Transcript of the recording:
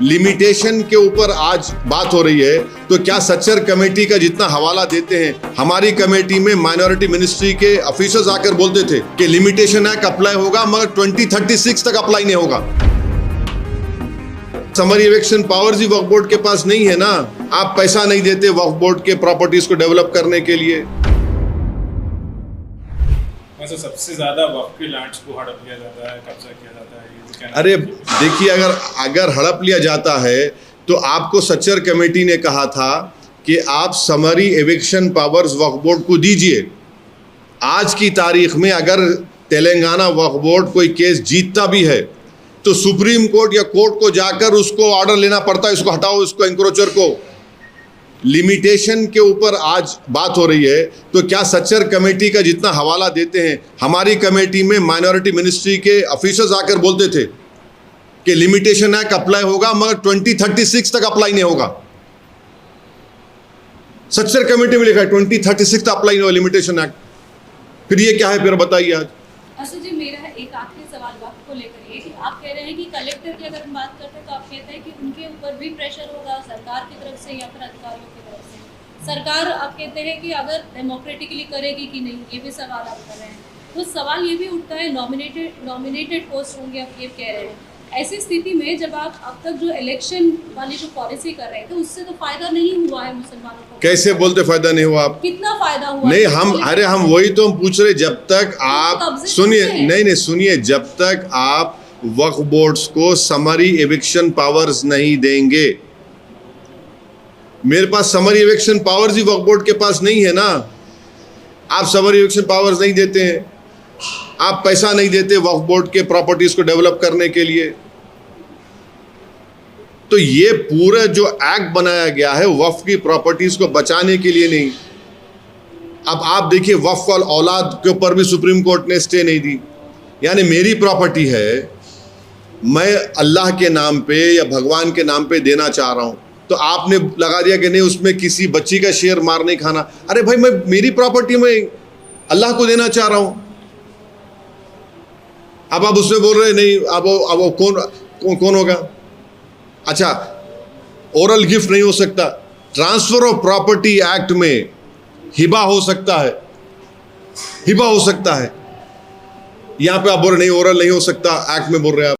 Limitation के ऊपर आज बात हो रही है, तो क्या सच्चर कमेटी का जितना हवाला देते हैं, हमारी कमेटी में माइनॉरिटी मिनिस्ट्री के ऑफिसर्स आकर बोलते थे कि लिमिटेशन एक्ट अप्लाई होगा मगर 2036 तक अप्लाई नहीं होगा। समरी इवेक्शन पावर्स ही वक्फ बोर्ड के पास नहीं है ना। आप पैसा नहीं देते वक्फ बोर्ड के प्रॉपर्टीज को डेवलप करने के लिए। वैसे सबसे ज्यादा वक्फ के लैंड्स को हड़प लिया जाता है, कब्जा किया जाता है, ये तो कहना अरे देखिए, अगर हड़प लिया जाता है तो आपको सच्चर कमेटी ने कहा था कि आप समरी एविक्शन पावर्स वक्फ बोर्ड को दीजिए। आज की तारीख में अगर तेलंगाना वक्फ बोर्ड कोई केस जीतता भी है तो सुप्रीम कोर्ट या कोर्ट को जाकर उसको ऑर्डर लेना पड़ता है, इसको हटाओ, इसको एंक्रोचर को। लिमिटेशन के ऊपर आज बात हो रही है, तो क्या सच्चर कमेटी का जितना हवाला देते हैं, हमारी कमेटी में माइनॉरिटी मिनिस्ट्री के ऑफिसर्स आकर बोलते थे कि लिमिटेशन एक्ट अप्लाई होगा मगर 2036 तक अप्लाई नहीं होगा। सच्चर कमेटी में लिखा है 2036 तक अप्लाई नहीं होगा लिमिटेशन एक्ट। फिर ये क्या है, फिर बताइए आज। अच्छा जी, मेरा एक आखिरी सवाल वक्त को लेकर ये कि आप कह रहे हैं कि कलेक्टर की अगर हम बात करते हैं तो आप कहते हैं कि उनके ऊपर भी प्रेशर होगा सरकार की तरफ से या फिर अधिकारियों की तरफ से। सरकार आप कहते हैं कि अगर डेमोक्रेटिकली करेगी कि नहीं, ये भी सवाल आप कर रहे हैं। तो सवाल ये भी उठता है, नॉमिनेटेड पोस्ट होंगे, आप ये कह रहे हैं। ऐसी स्थिति में जब आप अब तक जो इलेक्शन वाली जो पॉलिसी कर रहे थे उससे तो फायदा नहीं हुआ है मुसलमानों को। कैसे बोलते फायदा नहीं हुआ? आप कितना फायदा हुआ? नहीं, हम वही तो हम पूछ रहे। जब तक आप सुनिए, जब तक आप वक्फ बोर्ड्स को समरी एविक्शन पावर्स नहीं देंगे, मेरे पास समरी एविक्शन पावर्स ही वक्फ बोर्ड के पास नहीं है ना। आप समरी एविक्शन पावर्स नहीं देते हैं, आप पैसा नहीं देते वक्फ बोर्ड के प्रॉपर्टीज को डेवलप करने के लिए, तो ये पूरा जो एक्ट बनाया गया है वक्फ की प्रॉपर्टीज को बचाने के लिए नहीं। अब आप देखिए, वक्फ और औलाद के ऊपर भी सुप्रीम कोर्ट ने स्टे नहीं दी। यानी मेरी प्रॉपर्टी है, मैं अल्लाह के नाम पे या भगवान के नाम पे देना चाह रहा हूं, तो आपने लगा दिया कि नहीं, उसमें किसी बच्ची का शेर मार नहीं खाना। अरे भाई, मैं मेरी प्रॉपर्टी में अल्लाह को देना चाह रहा हूं। अब आप उसमें बोल रहे नहीं, अब वो कौन होगा? अच्छा, ओरल गिफ्ट नहीं हो सकता। ट्रांसफर ऑफ प्रॉपर्टी एक्ट में हिबा हो सकता है, हिबा हो सकता है। यहां पे आप बोल रहे नहीं, ओरल नहीं हो सकता, एक्ट में बोल रहे हैं आप।